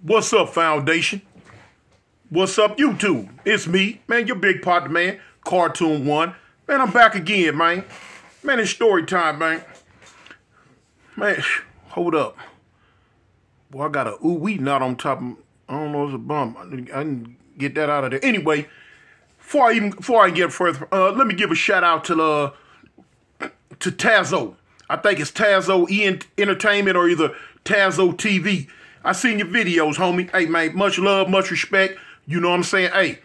What's up, Foundation? What's up, YouTube? It's me, man, your big partner, man, Cartoon One. Man, I'm back again, man. Man, it's story time, man. Man, hold up. Boy, I got a ooh-wee knot on top of, I don't know, it's a bum. I didn't get that out of there. Anyway, before I get further, let me give a shout out to Tazo. I think it's Tazo Entertainment or either Tazo TV. I seen your videos, homie. Hey, man, much love, much respect. You know what I'm saying? Hey,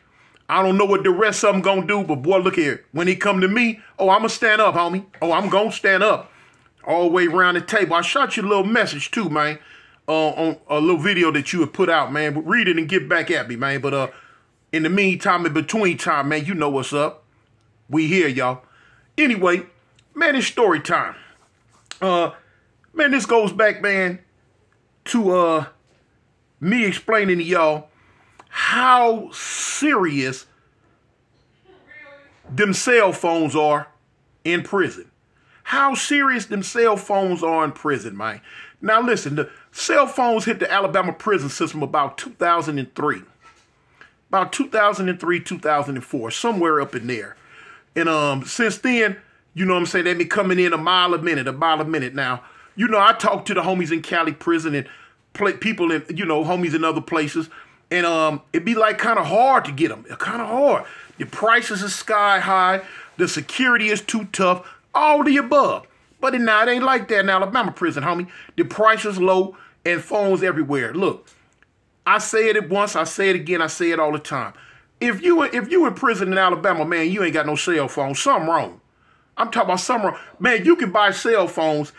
I don't know what the rest of them gonna do, but boy, look here. When he come to me, oh, I'm gonna stand up, homie. Oh, I'm gonna stand up all the way around the table. I shot you a little message too, man, on a little video that you had put out, man. But read it and get back at me, man. But in the meantime, in between time, man, you know what's up. We here, y'all. Anyway, man, it's story time. Man, this goes back, man, to me explaining to y'all how serious them cell phones are in prison. How serious them cell phones are in prison, man. Now listen, the cell phones hit the Alabama prison system about 2003. About 2003, 2004, somewhere up in there. And since then, you know what I'm saying, they been coming in a mile a minute now. You know, I talk to the homies in Cali prison and people in, you know, homies in other places. And it'd be like kind of hard to get them. Kind of hard. The prices are sky high. The security is too tough. All the above. But it ain't like that in Alabama prison, homie. The price is low and phones everywhere. Look, I say it once, I say it again, I say it all the time. If you in prison in Alabama, man, you ain't got no cell phone. Something wrong. I'm talking about something wrong. Man, you can buy cell phones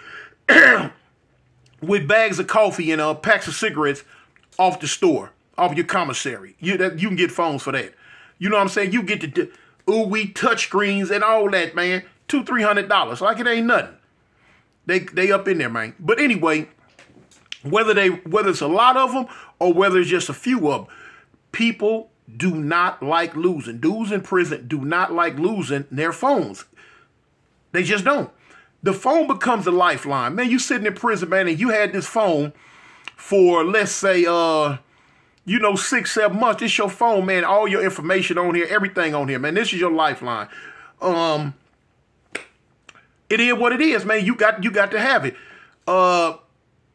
with bags of coffee and packs of cigarettes off the store, off your commissary. You can get phones for that. You know what I'm saying? You get the ooh-wee touch screens and all that, man. $200-300. Like it ain't nothing. They up in there, man. But anyway, whether it's a lot of them or whether it's just a few of them, people do not like losing. Dudes in prison do not like losing their phones. They just don't. The phone becomes a lifeline. Man, you sitting in prison, man, and you had this phone for, let's say, 6-7 months. This your phone, man. All your information on here, everything on here, man. This is your lifeline. It is what it is, man. You got to have it.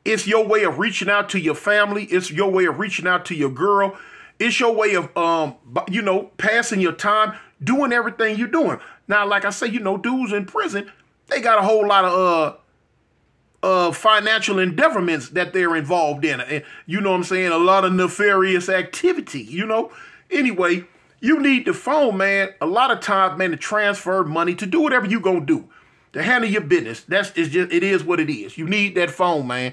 It's your way of reaching out to your family. It's your way of reaching out to your girl. It's your way of, passing your time, doing everything you're doing. Now, like I say, dudes in prison, they got a whole lot of financial endeavorments that they're involved in. And you know what I'm saying? A lot of nefarious activity, Anyway, you need the phone, man, a lot of times, man, to transfer money, to do whatever you gonna do, to handle your business. It is what it is. You need that phone, man.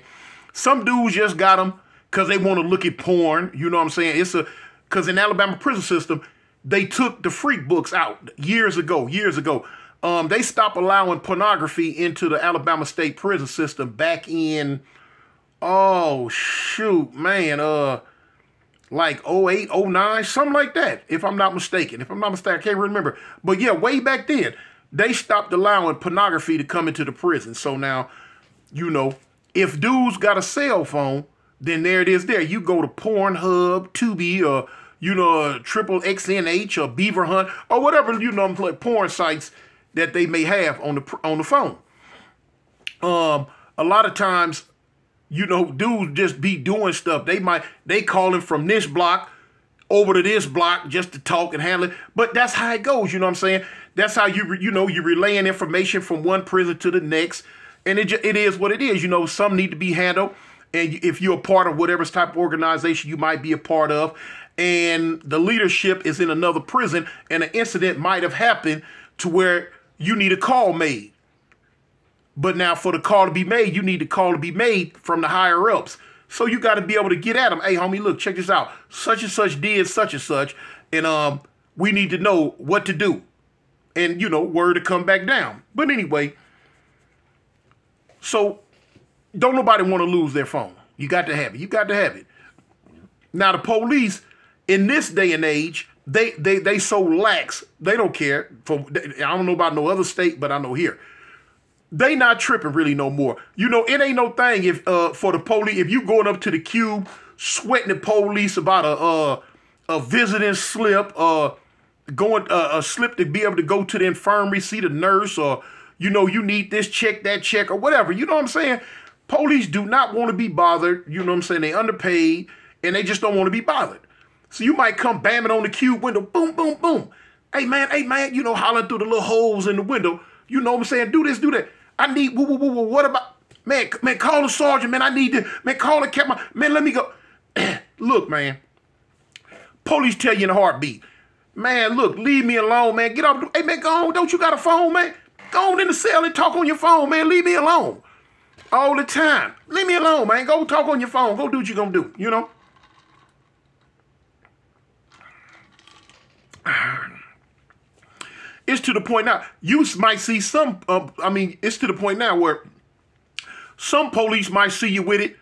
Some dudes just got them because they want to look at porn. You know what I'm saying? Because in Alabama prison system, they took the freak books out years ago. They stopped allowing pornography into the Alabama state prison system back in, oh, shoot, man, like 08, 09, something like that, if I'm not mistaken. I can't remember. But yeah, way back then, they stopped allowing pornography to come into the prison. So now, if dudes got a cell phone, then there it is there. You go to Pornhub, Tubi, or, Triple XNH or Beaver Hunt, or whatever, porn sites that they may have on the phone. A lot of times, dudes just be doing stuff. They calling from this block over to this block just to talk and handle it. But that's how it goes, you know what I'm saying? That's how you're relaying information from one prison to the next. And it is what it is. Some need to be handled. And if you're a part of whatever type of organization you might be a part of, and the leadership is in another prison, and an incident might have happened to where you need a call made. But now for the call to be made, you need the call to be made from the higher ups. So you got to be able to get at them. Hey, homie, look, check this out. Such and such did such and such. And we need to know what to do. And, word to come back down. But anyway, so don't nobody want to lose their phone. You got to have it. Now, the police, in this day and age, they so lax. They don't care. I don't know about no other state, but I know here. they not tripping really no more. You know, it ain't no thing if for the police, if you going up to the cube sweating the police about a visiting slip, going a slip to be able to go to the infirmary, see the nurse, or you know, you need this check, that check, or whatever. You know what I'm saying? Police do not want to be bothered. You know what I'm saying? They underpaid and they just don't want to be bothered. So you might come bamming on the cube window, boom, boom, boom. Hey man, you know, hollering through the little holes in the window. You know what I'm saying? Do this, do that. I need, woo, woo, woo, woo. What about, man, call the sergeant, man, I need this. Man, call the captain, man, let me go. Look, man, police tell you in a heartbeat. Man, look, leave me alone, man. Get off. Hey, man, go on. Don't you got a phone, man? Go on in the cell and talk on your phone, man. Leave me alone. All the time. Leave me alone, man. Go talk on your phone. Go do what you're going to do, you know? It's to the point now. You might see some, it's to the point now where some police might see you with it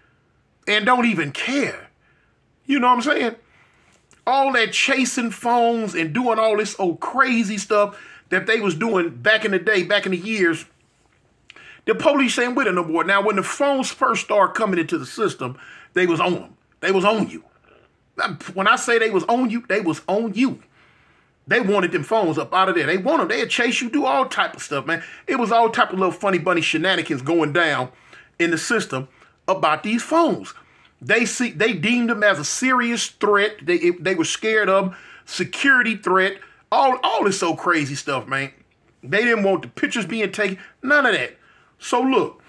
and don't even care. You know what I'm saying? All that chasing phones and doing all this old crazy stuff that they was doing back in the day, back in the years, the police ain't with it no more. Now, when the phones first started coming into the system, they was on them. They was on you. When I say they was on you, they was on you. They wanted them phones up out of there. They want them. They'd chase you, do all type of stuff, man. It was all type of little funny bunny shenanigans going down in the system about these phones. They deemed them as a serious threat. They were scared of them. Security threat. All this so crazy stuff, man. They didn't want the pictures being taken. None of that. So look,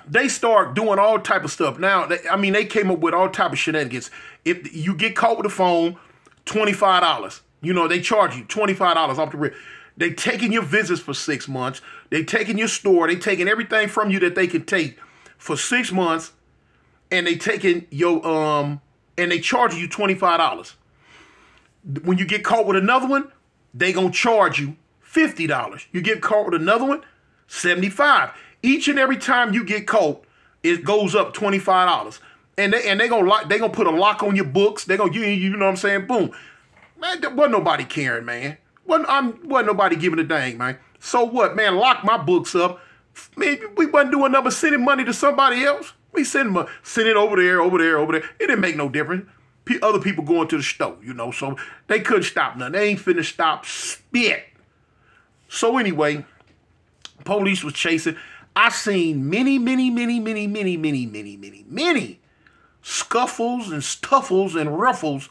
they start doing all type of stuff. Now, they came up with all type of shenanigans. If you get caught with a phone, $25. You know, they charge you $25 off the rip. They taking your visits for 6 months. They taking your store. They taking everything from you that they can take for 6 months. And they taking your, and they charging you $25. When you get caught with another one, they gonna charge you $50. You get caught with another one, $75. Each and every time you get caught, it goes up $25. And they gonna put a lock on your books. They gonna you know what I'm saying? Boom. Man, wasn't nobody caring, man. Wasn't nobody giving a dang, man. So what, man? Lock my books up. Man, we wasn't doing nothing but sending money to somebody else. We send it over there. It didn't make no difference. Other people going to the store, you know, so they couldn't stop nothing. They ain't finna stop spit. So anyway, police was chasing. I seen many scuffles and stuffles and ruffles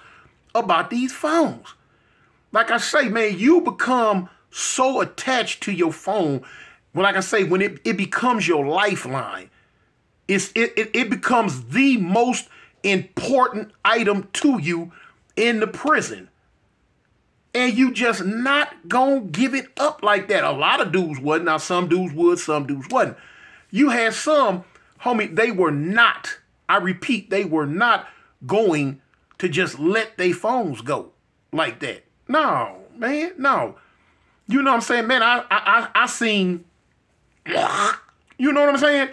about these phones. Like I say, man, you become so attached to your phone. Well, like I say, when it becomes your lifeline, it becomes the most important item to you in the prison. And you just not gonna give it up like that. A lot of dudes wasn't. Now, some dudes would, some dudes wasn't. You had some, homie, they were not, I repeat, they were not going to just let their phones go like that. No, man, no. You know what I'm saying? Man, I seen, you know what I'm saying?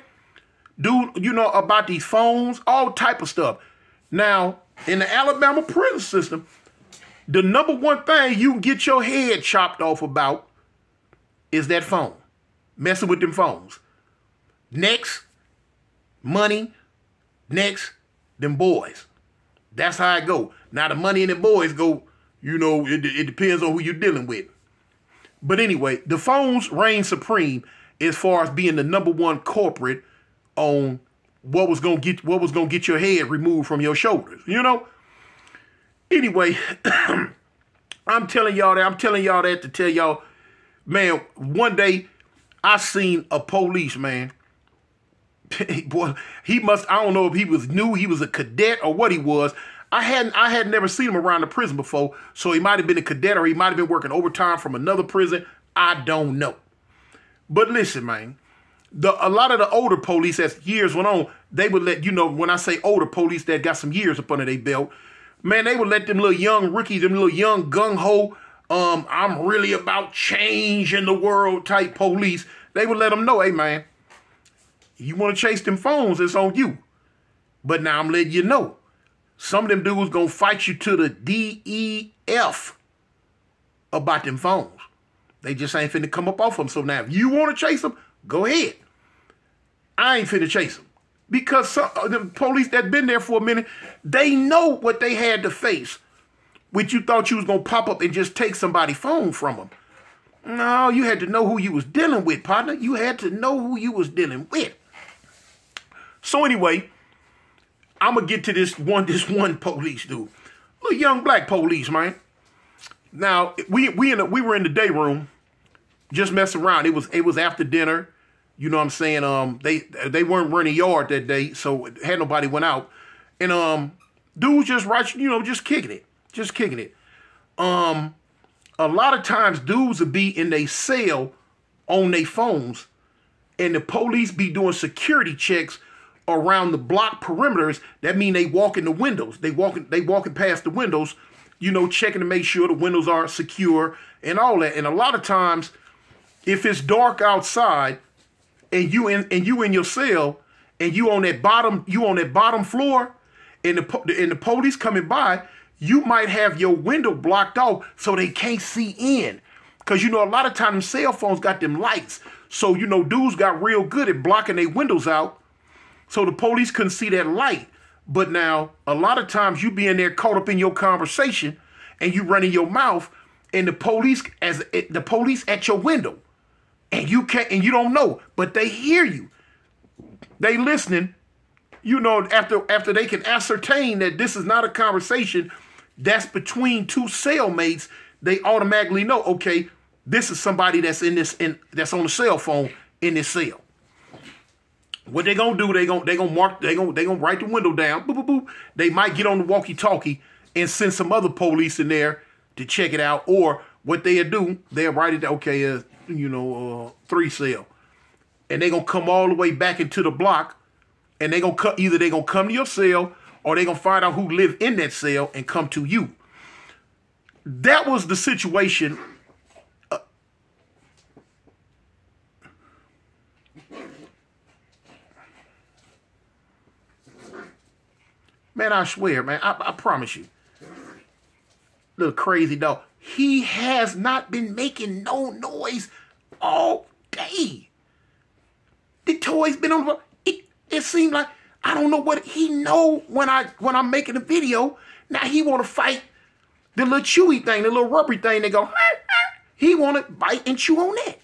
Dude, you know, about these phones, all type of stuff. Now, in the Alabama prison system, the number one thing you can get your head chopped off about is that phone. Messing with them phones. Next, money. Next, them boys. That's how it go. Now, the money and the boys go, you know, it depends on who you're dealing with. But anyway, the phones reign supreme as far as being the number one culprit on what was gonna get your head removed from your shoulders, you know? Anyway, I'm telling y'all that to tell y'all, man, one day I seen a policeman. Boy, I don't know if he was new, he was a cadet or what he was. I had never seen him around the prison before, so he might have been a cadet or he might have been working overtime from another prison. I don't know. But listen, man, a lot of the older police, as years went on, they would let, you know, when I say older police that got some years up under their belt, man, they would let them little young rookies, them little young gung-ho, I'm really about change in the world type police, they would let them know, hey, man, you want to chase them phones, it's on you. But now I'm letting you know, some of them dudes gonna fight you to the DEF about them phones. They just ain't finna come up off them. So now if you want to chase them, Go ahead. I ain't finna chase him. Because the police that been there for a minute, they know what they had to face. Which you thought you was going to pop up and just take somebody's phone from them. No, you had to know who you was dealing with, partner. You had to know who you was dealing with. So anyway, I'm going to get to this one police dude. Little young black police, man. Now, we were in the day room, just messing around. It was after dinner. You know what I'm saying? They weren't running yard that day, so had nobody went out. And dude just just kicking it. Just kicking it. A lot of times dudes will be in their cell on their phones, and the police be doing security checks around the block perimeters. That mean they walk in the windows. They walking past the windows, checking to make sure the windows are secure and all that. And a lot of times, if it's dark outside and you in your cell and you on that bottom floor and the police coming by, you might have your window blocked off so they can't see in. Because, a lot of times cell phones got them lights. So, dudes got real good at blocking their windows out so the police couldn't see that light. But now, a lot of times you be in there caught up in your conversation and you running your mouth and the police at your window. And you don't know, but they hear you. They listening, after they can ascertain that this is not a conversation that's between two cellmates, they automatically know, okay, this is somebody that's that's on the cell phone in this cell. What they gonna do? They gonna write the window down. Boop, boop, boop. They might get on the walkie-talkie and send some other police in there to check it out. Or what they'll do, they'll write it down, okay, 3 cell, and they gonna come all the way back into the block, and they gonna either they gonna come to your cell or they gonna find out who live in that cell and come to you. That was the situation. Man, I swear, man, I promise you. Little crazy dog. He has not been making no noise all day. The toy's been on the... It seemed like, I don't know what he know when I'm making a video. Now he want to fight the little chewy thing, the little rubbery thing. They go, he want to bite and chew on that.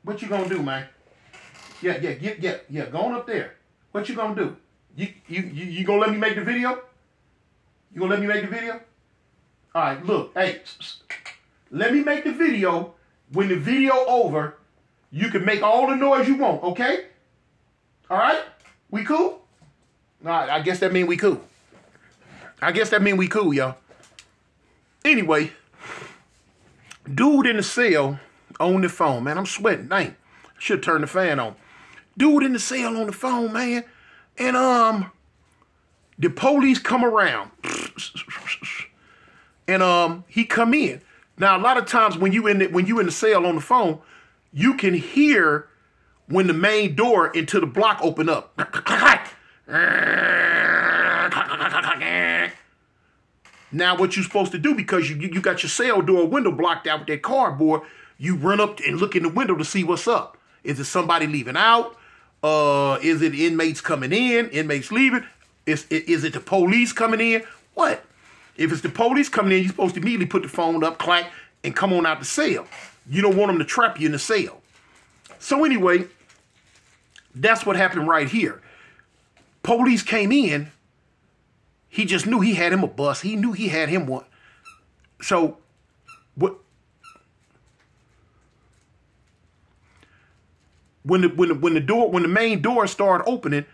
What you gonna do, man? Yeah, go on up there. What you gonna do? You gonna let me make the video? You gonna let me make the video? All right, look, hey, let me make the video. When the video over, you can make all the noise you want, okay? All right? We cool? All right, I guess that mean we cool. Y'all. Anyway, dude in the cell on the phone, man. I'm sweating. Dang. Should turn the fan on. Dude in the cell on the phone, man. And the police come around. And he come in. Now, a lot of times when you in the cell on the phone, you can hear when the main door into the block open up. Now, what you're supposed to do, because you got your cell door window blocked out with that cardboard, you run up and look in the window to see what's up. Is it somebody leaving out? Is it inmates coming in? Inmates leaving? Is it the police coming in? What? If it's the police coming in, you're supposed to immediately put the phone up, clack, and come on out the cell. You don't want them to trap you in the cell. So anyway, that's what happened right here. Police came in. He just knew he had him a bus. He knew he had him one. So what? When the main door started opening,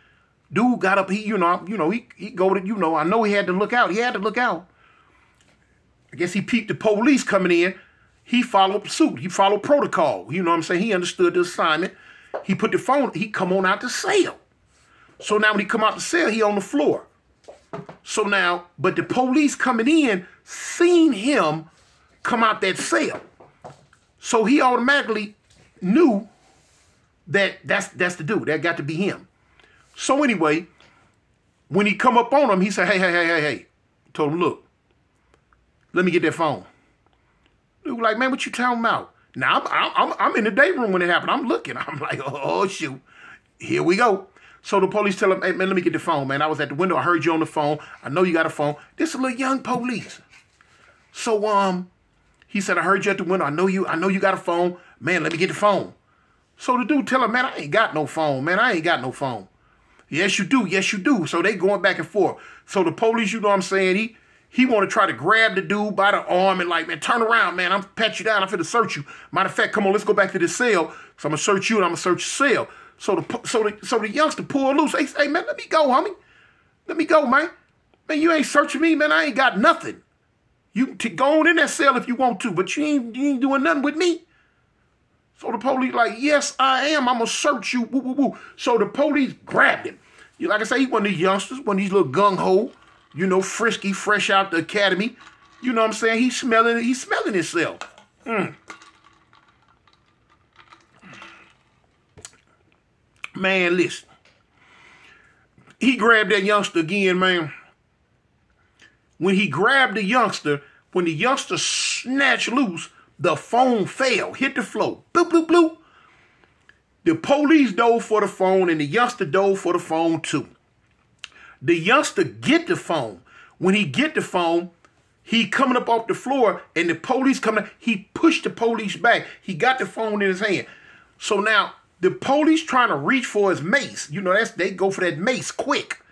dude got up. He go to, I know he had to look out. He had to look out. I guess he peeped the police coming in. He followed suit. He followed protocol. You know what I'm saying? He understood the assignment. He put the phone. He come on out the cell. So now when he come out the cell, he on the floor. So now, but the police coming in seen him come out that cell. So he automatically knew that that's the dude. That got to be him. So anyway, when he come up on him, he said, hey. Told him, look, Let me get that phone. Dude like, man, what you talking about? Now, I'm in the day room when it happened. I'm looking. I'm like, oh, shoot. Here we go. So the police tell him, hey, man, let me get the phone, man. I was at the window. I heard you on the phone. I know you got a phone. This is a little young police. So, he said, I heard you at the window. I know you got a phone. Man, let me get the phone. So the dude tell him, man, I ain't got no phone. Man, I ain't got no phone. Yes, you do. Yes, you do. So they going back and forth. So the police, you know what I'm saying, he want to try to grab the dude by the arm and like, man, turn around, man. I'm pat you down. I'm finna search you. Matter of fact, come on, let's go back to this cell. So I'm gonna search you and I'm gonna search your cell. So the youngster pulled loose. Hey, man, let me go, homie. Let me go, man. Man, you ain't searching me, man. I ain't got nothing. You can go on in that cell if you want to, but you ain't doing nothing with me. So the police like, yes, I am. I'm gonna search you. Woo, woo, woo. So the police grabbed him. Like I say, he one of these youngsters, one of these little gung-ho, you know, frisky, fresh out the academy. You know what I'm saying? He's smelling himself. Man, listen. He grabbed that youngster again, man. When he grabbed the youngster, when the youngster snatched loose, the phone fell, hit the floor. Bloop, bloop, bloop. The police dove for the phone and the youngster dove for the phone too. The youngster get the phone. When he get the phone, he coming up off the floor and the police coming up, he pushed the police back. He got the phone in his hand. So now the police trying to reach for his mace. You know, they go for that mace quick.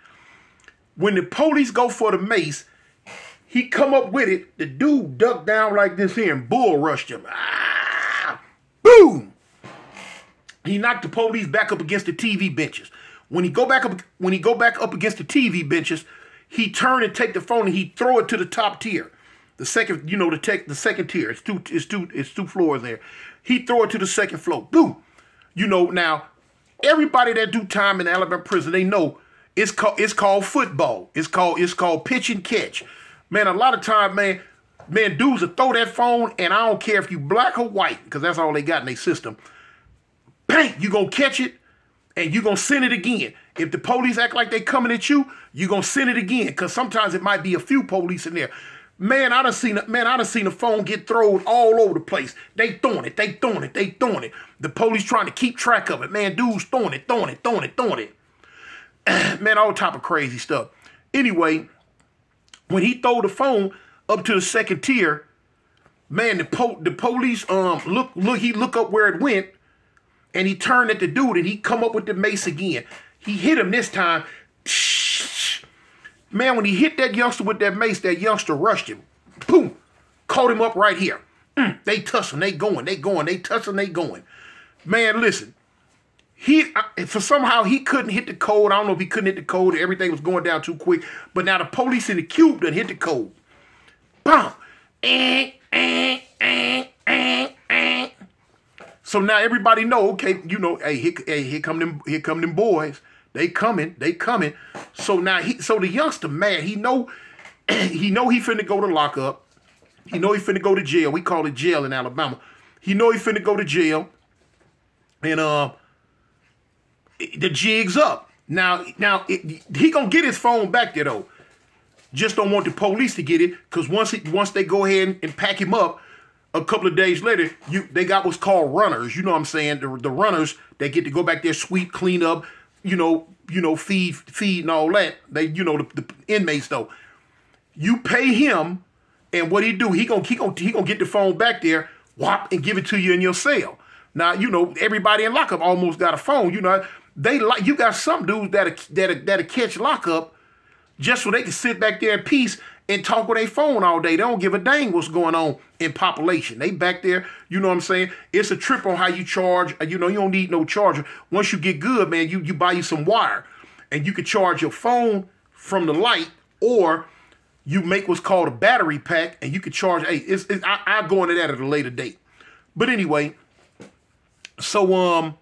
When the police go for the mace, he come up with it. The dude ducked down like this here and bull rushed him. Ah! Boom! He knocked the police back up against the TV benches. When he go back up against the TV benches, he turn and take the phone and he throw it to the top tier. The second, you know, the second tier. It's two floors there. He throw it to the second floor. Boom! You know, now everybody that do time in Alabama prison, they know it's called football. It's called pitch and catch. Man, a lot of time, man, dudes will throw that phone, and I don't care if you black or white, because that's all they got in their system. Bang, you gonna catch it, and you gonna send it again. If the police act like they coming at you, you gonna send it again, because sometimes it might be a few police in there. Man, I done seen a phone get thrown all over the place. They throwing it. The police trying to keep track of it. Man, dudes throwing it. Man, all type of crazy stuff. Anyway, when he throw the phone up to the second tier, man, the police he look up where it went, and he turned at the dude and he come up with the mace again. He hit him this time. Man, when he hit that youngster with that mace, that youngster rushed him. Boom! Caught him up right here. They tussling, they going. They tussling, they going. Man, listen. Somehow he couldn't hit the code. I don't know if he couldn't hit the code. Everything was going down too quick. But now the police in the cube done hit the code. Bam! So now everybody know, okay, you know, hey, here come them boys. They coming. So now the youngster mad. He know he finna go to lockup. He know he finna go to jail. We call it jail in Alabama. He know he finna go to jail. And the jig's up. Now he gonna get his phone back there though. Just don't want the police to get it, because once they go ahead and pack him up, a couple of days later, they got what's called runners. You know what I'm saying? The runners, they get to go back there, sweep, clean up, you know, feed and all that. They, you know, the inmates though. You pay him, and what he do? He gonna get the phone back there, whop, and give it to you in your cell. Now, you know, everybody in lockup almost got a phone. You know, you got some dudes that'll catch lockup just so they can sit back there in peace and talk with their phone all day. They don't give a dang what's going on in population. They back there, you know what I'm saying? It's a trip on how you charge. You know, you don't need no charger. Once you get good, man, you buy you some wire, and you can charge your phone from the light, or you make what's called a battery pack, and you can charge. Hey, I'll go into that at a later date. But anyway, so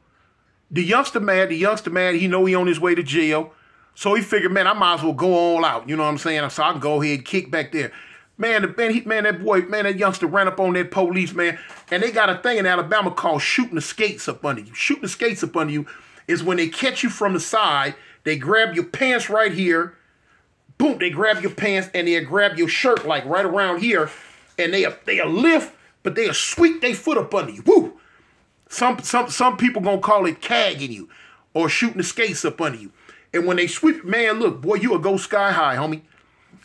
the youngster mad, he know he on his way to jail. So he figured, man, I might as well go all out. You know what I'm saying? So I can go ahead and kick back there. Man, that youngster ran up on that police, man. And they got a thing in Alabama called shooting the skates up under you. Shooting the skates up under you is when they catch you from the side, they grab your pants right here, Boom, they grab your pants and they'll grab your shirt like right around here, and they'll lift, but they'll sweep their foot up under you. Woo! Some people gonna call it cagging you or shooting the skates up under you. And when they sweep, man, look, boy, you will go sky high, homie.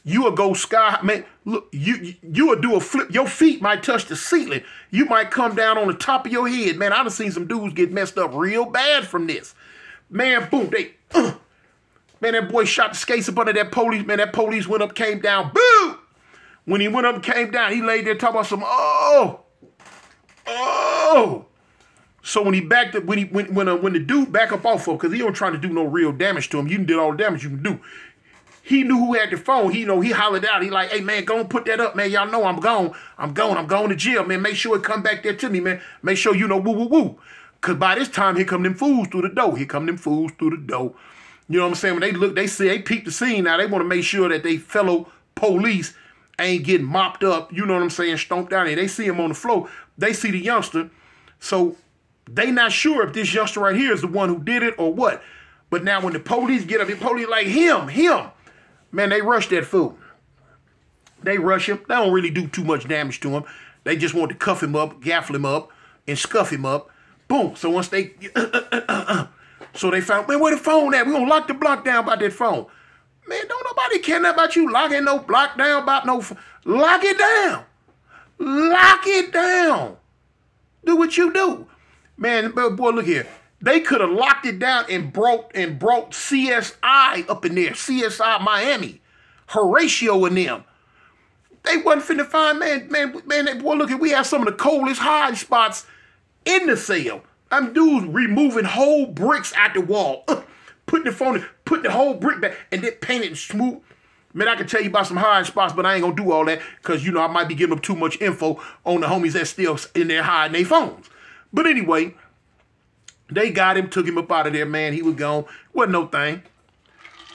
You will go sky high. Man, look, you will do a flip. Your feet might touch the ceiling. You might come down on the top of your head. Man, I done seen some dudes get messed up real bad from this. Man, boom, man, that boy shot the skates up under that police. Man, that police went up, came down. Boo! When he went up and came down, he laid there talking about some, oh. So when he backed up, when the dude back up off of him, because he don't try to do no real damage to him, you did all the damage you can do. He knew who had the phone. He hollered out. He like, hey man, go and put that up, man. Y'all know I'm gone. I'm going to jail, man. Make sure it come back there to me, man. Make sure you know woo. Cause by this time, here come them fools through the door. You know what I'm saying? When they look, they peep the scene now. They want to make sure that they fellow police ain't getting mopped up. You know what I'm saying? Stomped down there. They see him on the floor. They see the youngster. So they not sure if this youngster right here is the one who did it or what. But now when the police get up, the police like him. Man, they rush that fool. They rush him. They don't really do too much damage to him. They just want to cuff him up, gaffle him up, and scuff him up. Boom. So once they... So they found, man, where the phone at? We gonna lock the block down about that phone. Man, don't nobody care nothing about you locking no block down about no phone. Lock it down. Lock it down. Do what you do. Man, boy, look here. They could have locked it down and brought CSI up in there. CSI Miami. Horatio and them. They wasn't finna find, man, boy, look here. We have some of the coldest hide spots in the cell. I'm dudes removing whole bricks out the wall, putting the whole brick back, and then painting smooth. Man, I can tell you about some hiding spots, but I ain't gonna do all that because, you know, I might be giving up too much info on the homies that's still in there hiding their phones. But anyway, they got him, took him up out of there, man. He was gone. Wasn't no thing.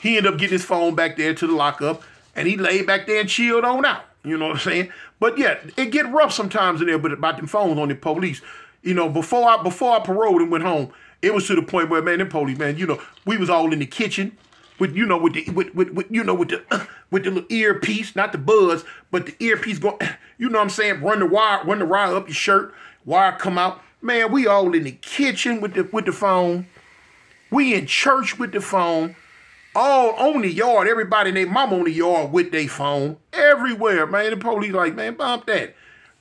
He ended up getting his phone back there to the lockup, and he laid back there and chilled on out. You know what I'm saying? But yeah, it get rough sometimes in there, but about them phones on the police. You know, before I paroled and went home, it was to the point where, man, them police, man, you know, we was all in the kitchen with the little earpiece, not the buzz, but the earpiece going, you know what I'm saying, run the wire up your shirt, wire come out. Man, we all in the kitchen with the phone. We in church with the phone. All on the yard, everybody and their mom on the yard with their phone. Everywhere, man. The police like, man, bump that.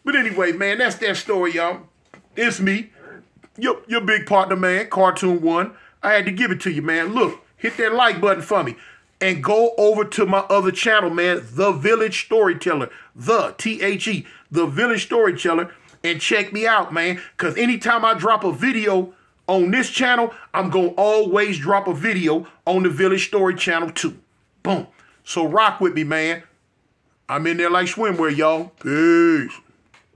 But anyway, man, that's that story, y'all. It's me, your big partner, man, Cartoon One. I had to give it to you, man. Look, hit that like button for me. And go over to my other channel, man, The Village Storyteller. The Village Storyteller. And check me out, man. Because anytime I drop a video on this channel, I'm going to always drop a video on the Village Story channel too. Boom. So rock with me, man. I'm in there like swimwear, y'all. Peace.